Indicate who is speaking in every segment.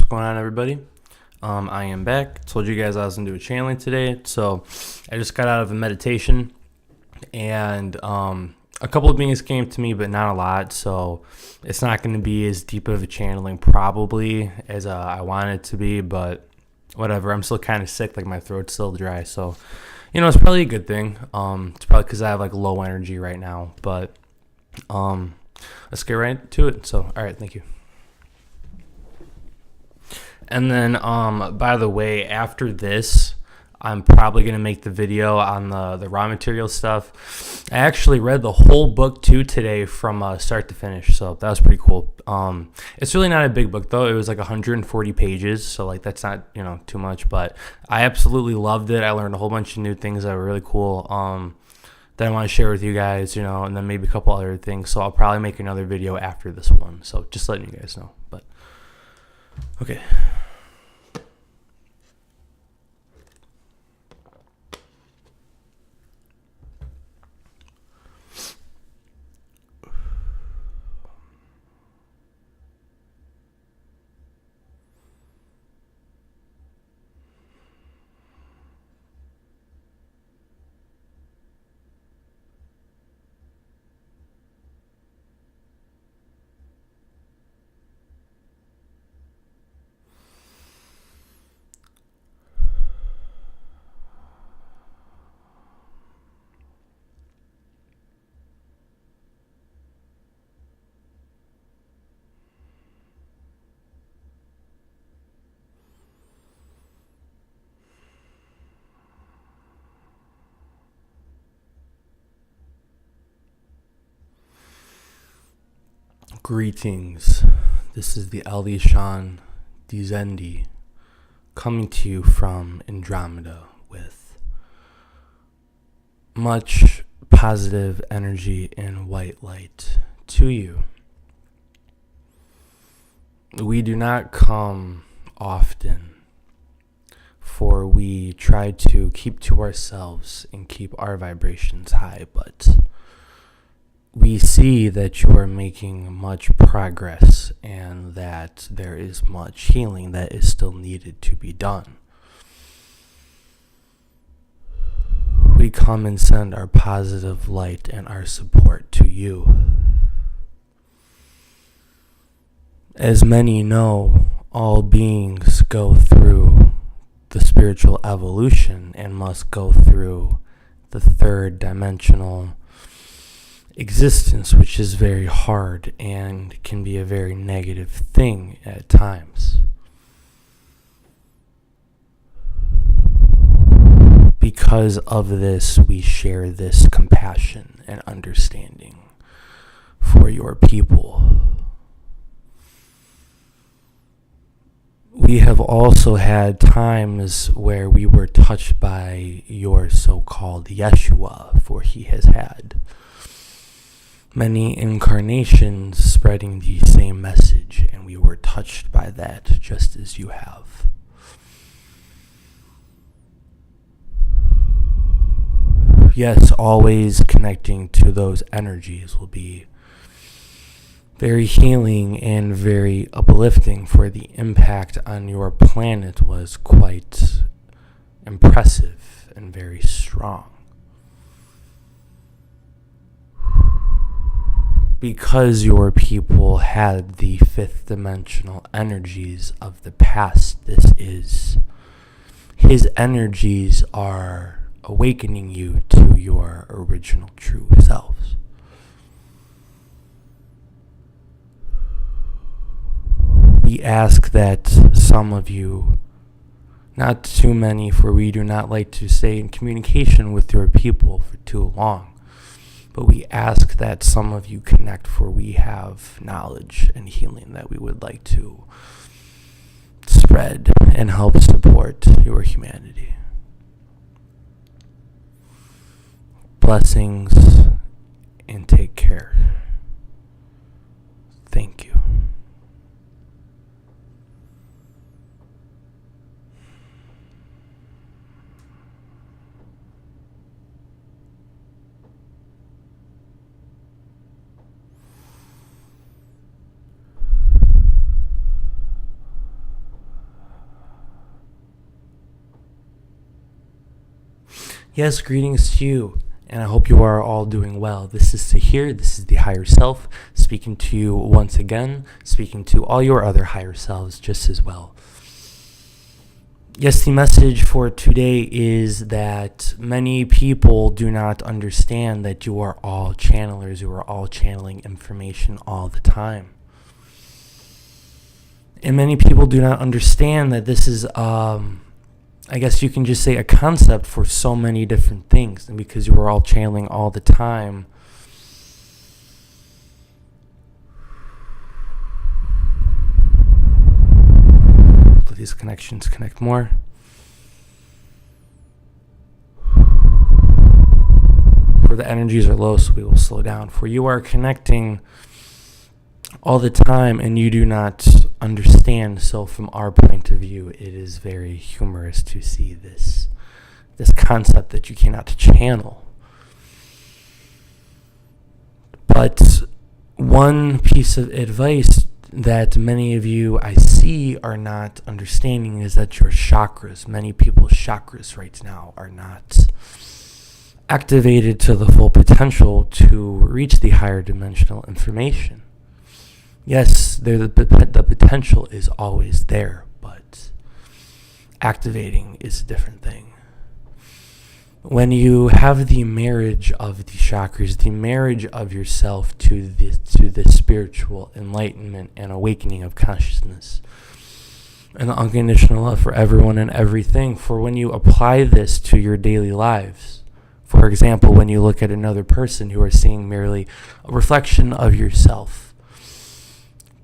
Speaker 1: going on, everybody? I am back. Told you guys I was gonna do a channeling today, so I just got out of a meditation, and a couple of beings came to me, but not a lot. So it's not going to be as deep of a channeling probably as I want it to be, but whatever. I'm still kind of sick, like my throat's still dry, so it's probably a good thing. It's probably because I have like low energy right now, but let's get right to it. So, all right, thank you. And then, by the way, after this, I'm probably going to make the video on the raw material stuff. I actually read the whole book, too, today from start to finish, so that was pretty cool. It's really not a big book, though. It was like 140 pages, so like that's not, too much, but I absolutely loved it. I learned a whole bunch of new things that were really cool that I want to share with you guys, and then maybe a couple other things, so I'll probably make another video after this one, so just letting you guys know, but okay. Greetings. This is the Alishan Dizendi coming to you from Andromeda with much positive energy and white light to you. We do not come often, for we try to keep to ourselves and keep our vibrations high, but we see that you are making much progress and that there is much healing that is still needed to be done. We come and send our positive light and our support to you. As many know, all beings go through the spiritual evolution and must go through the third dimensional existence, which is very hard and can be a very negative thing at times. Because of this, we share this compassion and understanding for your people. We have also had times where we were touched by your so-called Yeshua, for he has had many incarnations spreading the same message, and we were touched by that just as you have. Yes, always connecting to those energies will be very healing and very uplifting, for the impact on your planet was quite impressive and very strong. Because your people had the fifth dimensional energies of the past, his energies are awakening you to your original true selves. We ask that some of you, not too many, for we do not like to stay in communication with your people for too long, but we ask that some of you connect, for we have knowledge and healing that we would like to spread and help support your humanity. Blessings and take care. Thank you. Yes, greetings to you, and I hope you are all doing well. This is Sahir, this is the higher self, speaking to you once again, speaking to all your other higher selves just as well. Yes, the message for today is that many people do not understand that you are all channelers, you are all channeling information all the time. And many people do not understand that this is I guess you can just say a concept for so many different things. And because you are all channeling all the time, let these connections connect more. For the energies are low, so we will slow down. For you are connecting all the time and you do not understand. So from our point of view, it is very humorous to see this concept that you cannot channel. But one piece of advice that many of you I see are not understanding is that your chakras, many people's chakras right now are not activated to the full potential to reach the higher dimensional information. Yes, the potential is always there, but activating is a different thing. When you have the marriage of the chakras, the marriage of yourself to the spiritual enlightenment and awakening of consciousness, and the unconditional love for everyone and everything, for when you apply this to your daily lives, for example, when you look at another person who are seeing merely a reflection of yourself,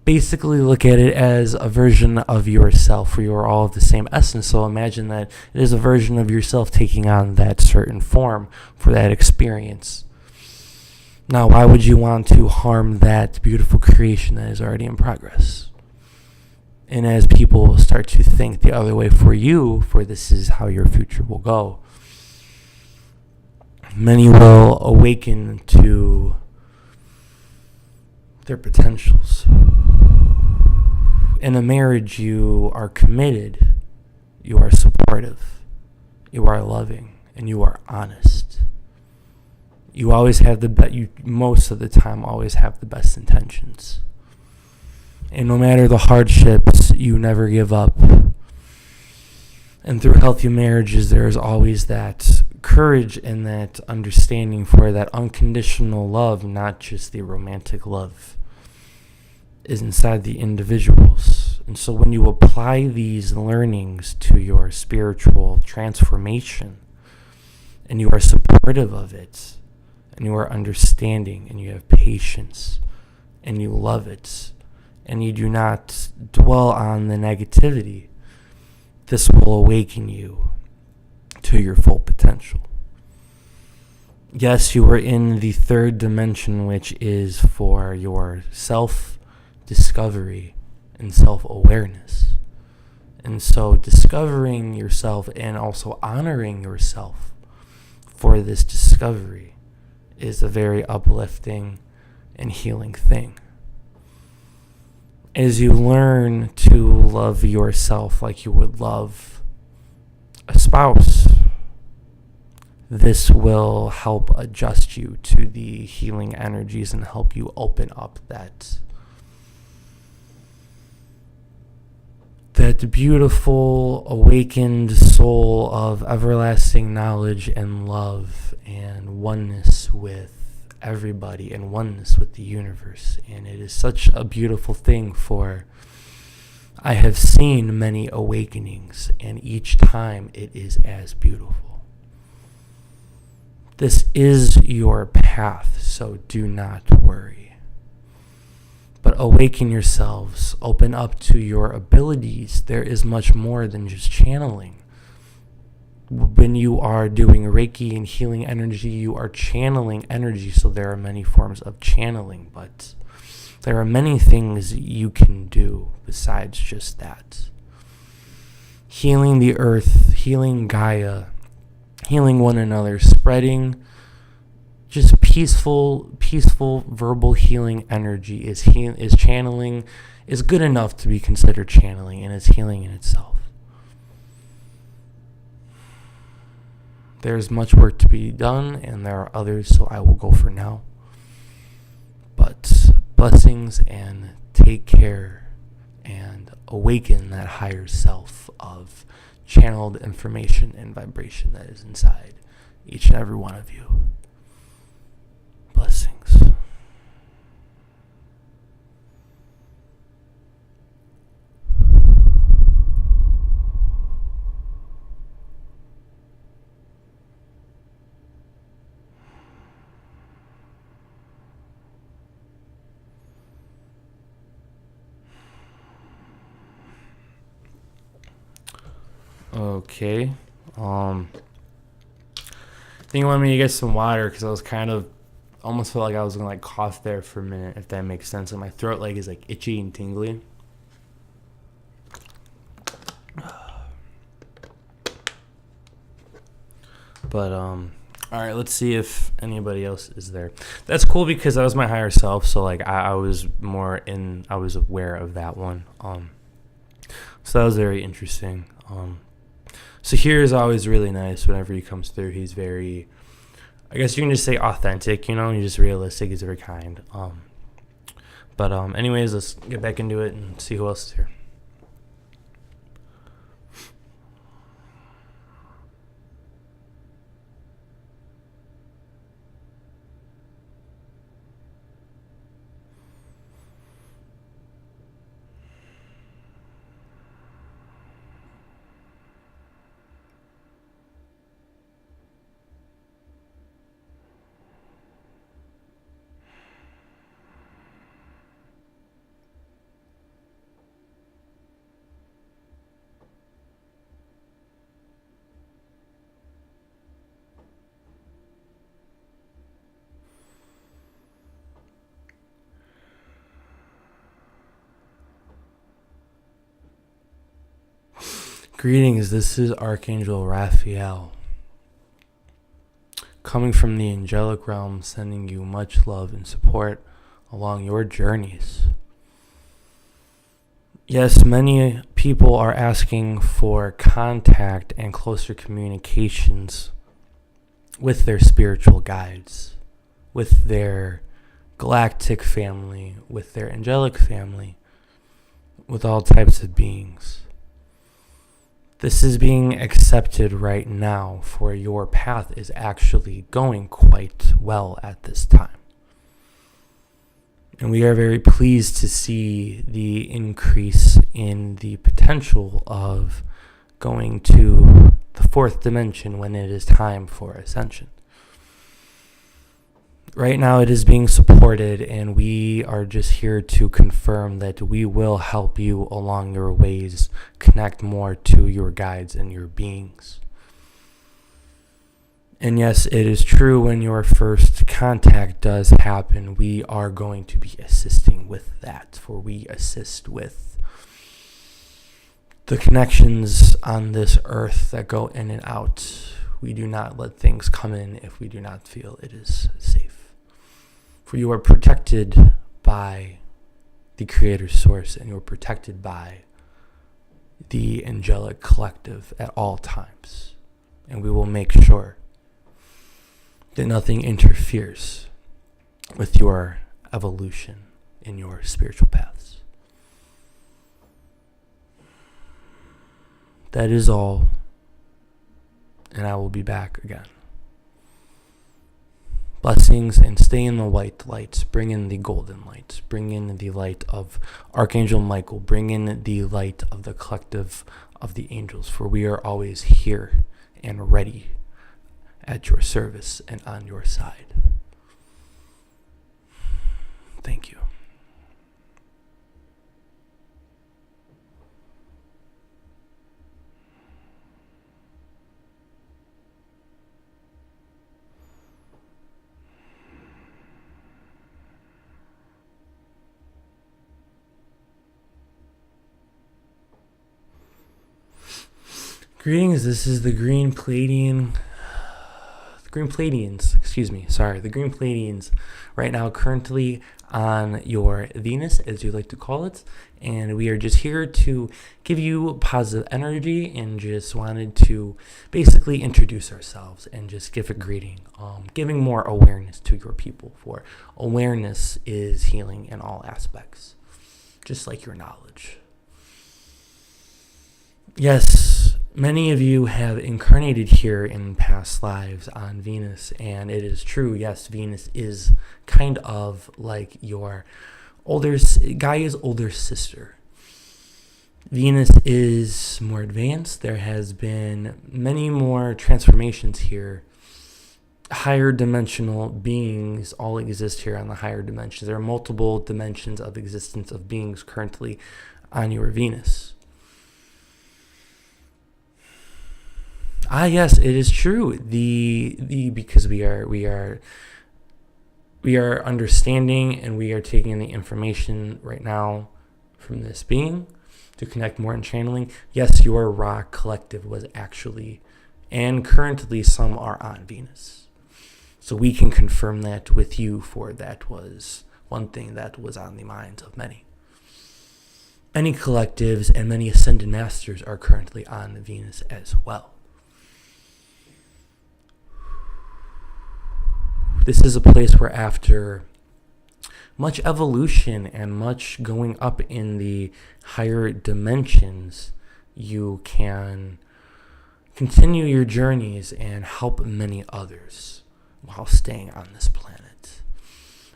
Speaker 1: basically look at it as a version of yourself, for you are all of the same essence. So imagine that it is a version of yourself taking on that certain form for that experience. Now, why would you want to harm that beautiful creation that is already in progress? And as people start to think the other way for you, for this is how your future will go, many will awaken to their potentials. In a marriage, you are committed, you are supportive, you are loving, and you are honest. You always have you most of the time always have the best intentions. And no matter the hardships, you never give up. And through healthy marriages, there is always that courage and that understanding for that unconditional love, not just the romantic love, is inside the individuals. And so when you apply these learnings to your spiritual transformation, and you are supportive of it, and you are understanding, and you have patience, and you love it, and you do not dwell on the negativity, this will awaken you to your full potential. Yes, you are in the third dimension, which is for your self-discovery and self-awareness. And so discovering yourself and also honoring yourself for this discovery is a very uplifting and healing thing. As you learn to love yourself like you would love a spouse, this will help adjust you to the healing energies and help you open up that beautiful awakened soul of everlasting knowledge and love and oneness with everybody and oneness with the universe. And it is such a beautiful thing, for I have seen many awakenings, and each time it is as beautiful. This is your path, so do not worry. But awaken yourselves, open up to your abilities. There is much more than just channeling. When you are doing Reiki and healing energy, you are channeling energy, so there are many forms of channeling, but there are many things you can do besides just that. Healing the earth, healing Gaia, healing one another, spreading just peaceful verbal healing energy is channeling, is good enough to be considered channeling, and it's healing in itself. There's much work to be done, and there are others, so I will go for now. But blessings, and take care, and awaken that higher self of channeled information and vibration that is inside each and every one of you. Blessings. Okay. I think you wanted me to get some water because I was kind of almost felt like I was gonna like cough there for a minute, if that makes sense. And my throat is like itchy and tingly. But all right, let's see if anybody else is there. That's cool because that was my higher self, so like I was aware of that one. So that was very interesting. Sahir is always really nice whenever he comes through. He's very, I guess you can just say authentic, he's just realistic. He's very kind. But anyways, let's get back into it and see who else is here. Greetings, this is Archangel Raphael, coming from the angelic realm, sending you much love and support along your journeys. Yes, many people are asking for contact and closer communications with their spiritual guides, with their galactic family, with their angelic family, with all types of beings. This is being accepted right now, for your path is actually going quite well at this time. And we are very pleased to see the increase in the potential of going to the fourth dimension when it is time for ascension. Right now it is being supported, and we are just here to confirm that we will help you along your ways, connect more to your guides and your beings. And yes, it is true, when your first contact does happen, we are going to be assisting with that, for we assist with the connections on this earth that go in and out. We do not let things come in if we do not feel it is safe. For you are protected by the Creator Source, and you are protected by the angelic collective at all times. And we will make sure that nothing interferes with your evolution in your spiritual paths. That is all, and I will be back again. Blessings, and stay in the white lights. Bring in the golden lights. Bring in the light of Archangel Michael. Bring in the light of the collective of the angels, for we are always here and ready at your service and on your side. Thank you. Greetings, this is the Green Pleiadians, the green Pleiadians right now currently on your Venus, as you like to call it. And we are just here to give you positive energy and just wanted to basically introduce ourselves and just give a greeting, giving more awareness to your people, for awareness is healing in all aspects, just like your knowledge. Yes, many of you have incarnated here in past lives on Venus, and it is true. Yes, Venus is kind of like your Gaia's older sister. Venus is more advanced. There has been many more transformations here. Higher dimensional beings all exist here on the higher dimensions. There are multiple dimensions of existence of beings currently on your Venus. Yes, it is true. Because we are understanding and we are taking the information right now from this being to connect more in channeling. Yes, your Ra collective was actually, and currently some are on Venus. So we can confirm that with you, for that was one thing that was on the minds of many. Many collectives and many ascended masters are currently on Venus as well. This is a place where, after much evolution and much going up in the higher dimensions, you can continue your journeys and help many others while staying on this planet.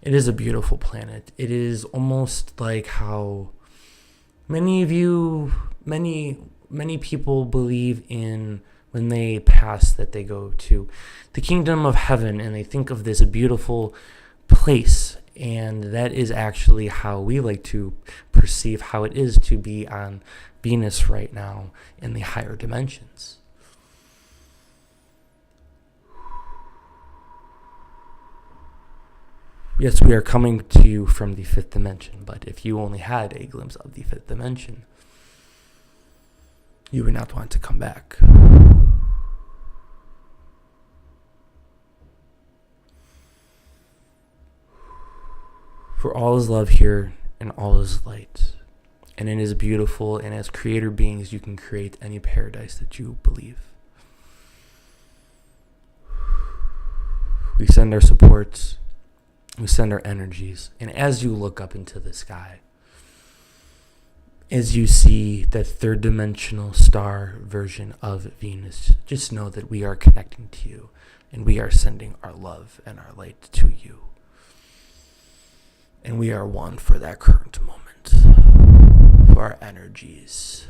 Speaker 1: It is a beautiful planet. It is almost like how many people believe in when they pass, that they go to the kingdom of heaven and they think of this beautiful place. And that is actually how we like to perceive how it is to be on Venus right now in the higher dimensions. Yes, we are coming to you from the fifth dimension, but if you only had a glimpse of the fifth dimension, you would not want to come back. For all is love here, and all is light. And it is beautiful, and as creator beings, you can create any paradise that you believe. We send our supports, we send our energies, and as you look up into the sky, as you see that third dimensional star version of Venus, just know that we are connecting to you, and we are sending our love and our light to you. And we are one for that current moment. For our energies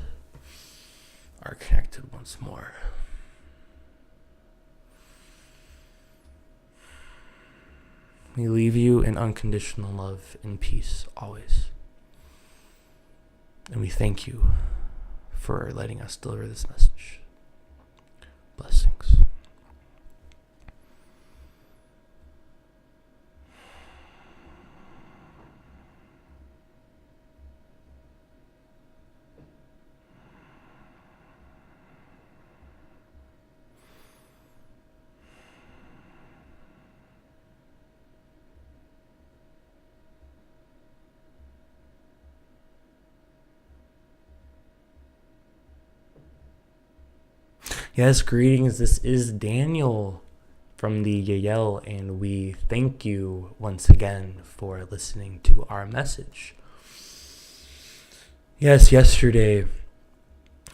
Speaker 1: are connected once more. We leave you in unconditional love and peace always. And we thank you for letting us deliver this message. Blessings. Yes, greetings. This is Daniel from the Yahyel, and we thank you once again for listening to our message. Yes, yesterday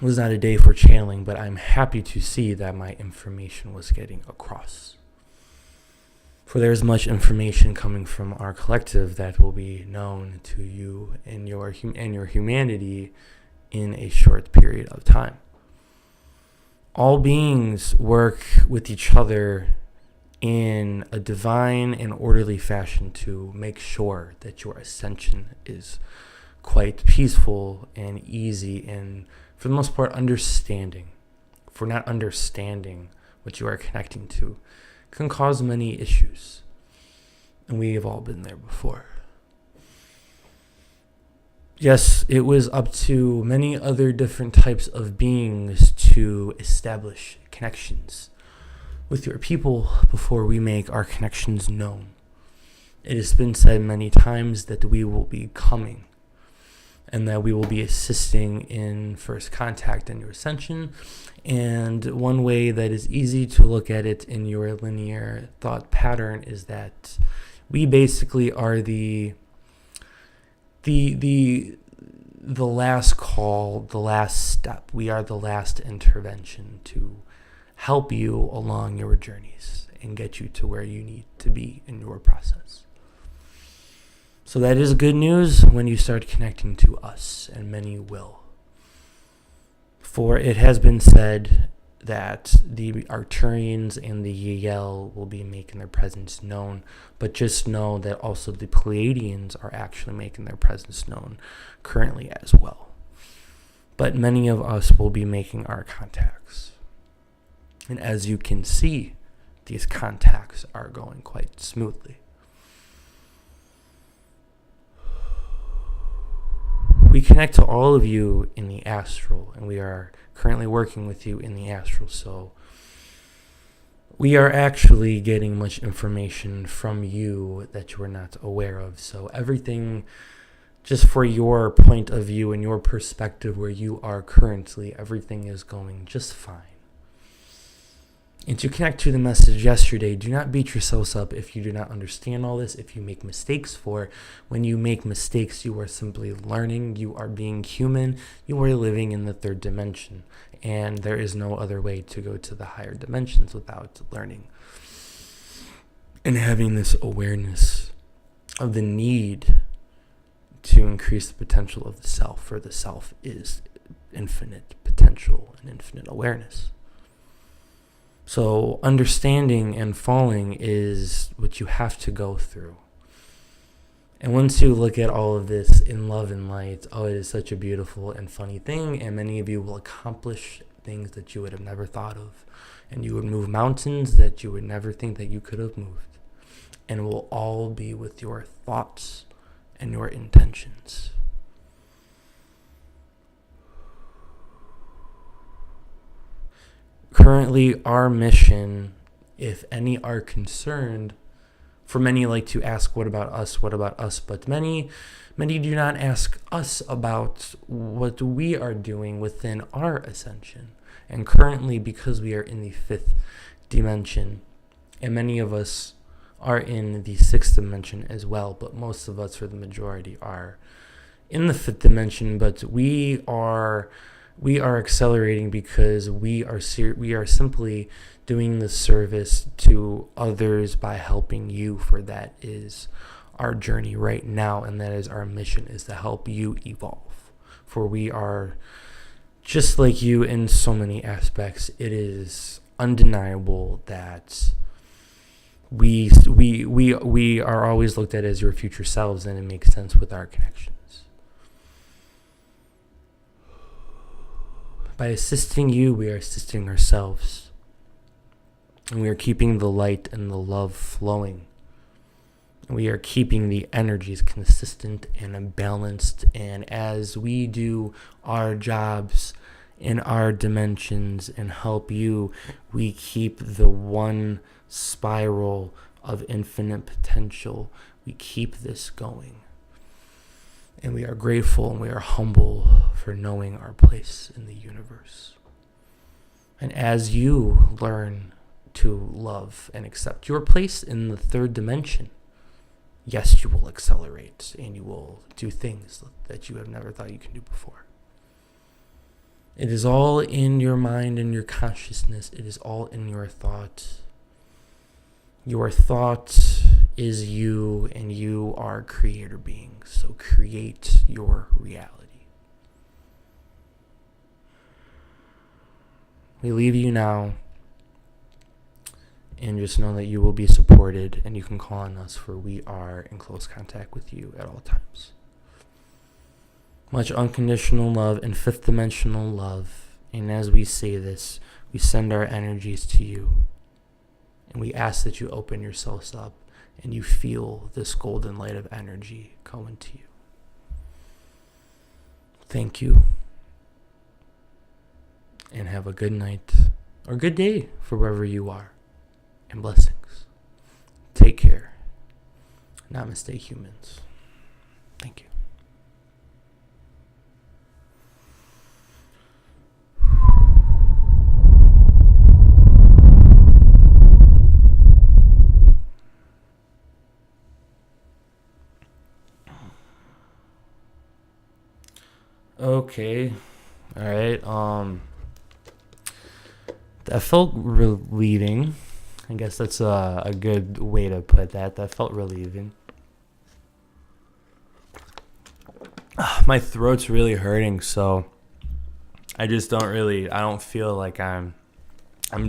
Speaker 1: was not a day for channeling, but I'm happy to see that my information was getting across. For there's much information coming from our collective that will be known to you and your humanity in a short period of time. All beings work with each other in a divine and orderly fashion to make sure that your ascension is quite peaceful and easy, and for the most part understanding. For not understanding what you are connecting to can cause many issues, and we have all been there before. Yes, it was up to many other different types of beings to establish connections with your people before we make our connections known. It has been said many times that we will be coming and that we will be assisting in first contact and your ascension. And one way that is easy to look at it in your linear thought pattern is that we basically are the last call, the last step. We are the last intervention to help you along your journeys and get you to where you need to be in your process. So that is good news when you start connecting to us, and many will. For it has been said that the Arcturians and the Yahyel will be making their presence known, but just know that also the Pleiadians are actually making their presence known currently as well. But many of us will be making our contacts. And as you can see, these contacts are going quite smoothly. We connect to all of you in the astral, and we are currently working with you in the astral. So we are actually getting much information from you that you are not aware of. So everything, just for your point of view and your perspective where you are currently, everything is going just fine. And to connect to the message yesterday, do not beat yourselves up if you do not understand all this, if you make mistakes. When you make mistakes, you are simply learning, you are being human, you are living in the third dimension, and there is no other way to go to the higher dimensions without learning. And having this awareness of the need to increase the potential of the self, for the self is infinite potential and infinite awareness. So understanding and falling is what you have to go through. And once you look at all of this in love and light, it is such a beautiful and funny thing. And many of you will accomplish things that you would have never thought of. And you would move mountains that you would never think that you could have moved. And it will all be with your thoughts and your intentions. Currently, our mission, if any are concerned, for many like to ask, what about us? What about us? But many do not ask us about what we are doing within our ascension. And currently, because we are in the fifth dimension, and many of us are in the sixth dimension as well, but most of us, for the majority, are in the fifth dimension. But we are accelerating because we are simply doing the service to others by helping you, for that is our journey right now, and that is our mission, is to help you evolve. For we are just like you in so many aspects. It is undeniable that we are always looked at as your future selves, and it makes sense with our connections. By assisting you, we are assisting ourselves. And we are keeping the light and the love flowing. And we are keeping the energies consistent and balanced. And as we do our jobs in our dimensions and help you, we keep the one spiral of infinite potential. We keep this going. And we are grateful and we are humble for knowing our place in the universe. And as you learn to love and accept your place in the third dimension, yes, you will accelerate and you will do things that you have never thought you can do before. It is all in your mind and your consciousness. It is all in your thought. Your thought is you, and you are creator beings. So create your reality. We leave you now, and just know that you will be supported, and you can call on us, for we are in close contact with you at all times. Much unconditional love and fifth dimensional love. And as we say this, we send our energies to you. And we ask that you open yourselves up and you feel this golden light of energy going to you. Thank you. And have a good night or good day for wherever you are. and blessings. Take care. Namaste, humans. Thank you. Okay. All right. That felt relieving. I guess that's a good way to put that. That felt relieving. My throat's really hurting, so I just don't feel like I'm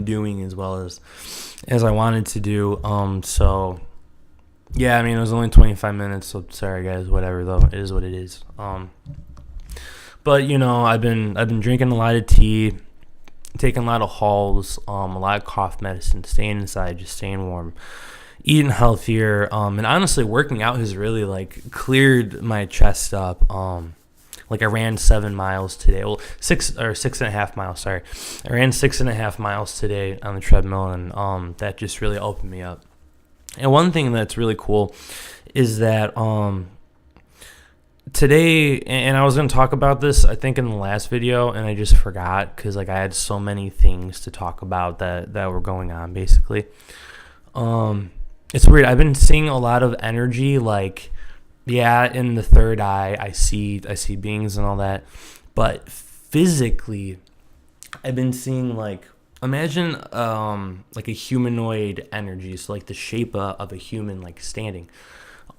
Speaker 1: doing as well as I wanted to do. So yeah, I mean, it was only 25 minutes, so sorry guys, whatever though. It is what it is. But you know, I've been drinking a lot of tea, taking a lot of Halls, a lot of cough medicine, staying inside, just staying warm, eating healthier, and honestly, working out has really like cleared my chest up. Like I ran 7 miles today. Well, 6.5 miles. Sorry, I ran 6.5 miles today on the treadmill, and that just really opened me up. And one thing that's really cool is that today, and I was going to talk about this, I think, in the last video, and I just forgot because like I had so many things to talk about that were going on, basically. It's weird. I've been seeing a lot of energy, like, yeah, in the third eye, I see beings and all that, but physically, I've been seeing, like, imagine like a humanoid energy, so like the shape of a human, like standing.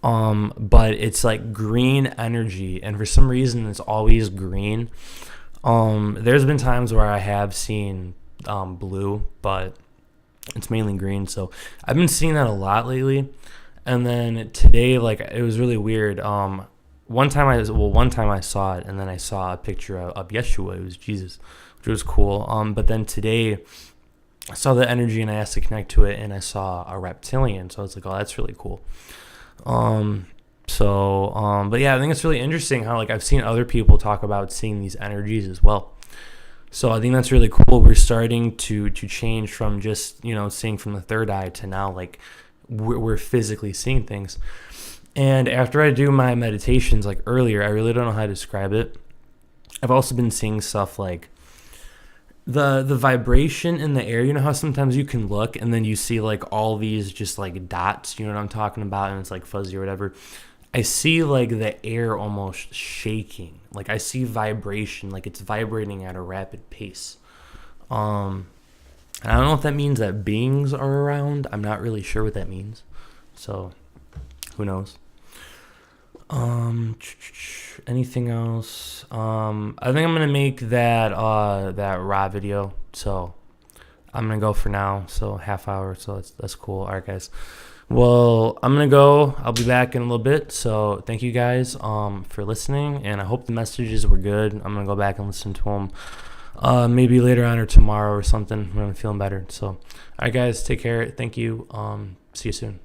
Speaker 1: But it's like green energy, and for some reason it's always green. There's been times where I have seen blue, but it's mainly green. So I've been seeing that a lot lately. And then today, like, it was really weird. One time I saw it, and then I saw a picture of Yeshua. It was Jesus, which was cool. But then today I saw the energy, and I asked to connect to it, and I saw a reptilian. So I was like, oh, that's really cool. But yeah, I think it's really interesting how, like, I've seen other people talk about seeing these energies as well. So I think that's really cool. We're starting to change from just, you know, seeing from the third eye to now, like, we're physically seeing things. And after I do my meditations, like earlier, I really don't know how to describe it. I've also been seeing stuff like the vibration in the air. You know how sometimes you can look and then you see like all these just like dots, you know what I'm talking about, and it's like fuzzy or whatever. I see like the air almost shaking. Like I see vibration, like it's vibrating at a rapid pace. And I don't know if that means that beings are around. I'm not really sure what that means. So who knows? Anything else? I think I'm gonna make that raw video. So I'm gonna go for now. So half hour. So that's cool. All right, guys. Well, I'm gonna go. I'll be back in a little bit. So thank you guys for listening, and I hope the messages were good. I'm gonna go back and listen to them. Maybe later on or tomorrow or something when I'm feeling better. So, all right, guys, take care. Thank you. See you soon.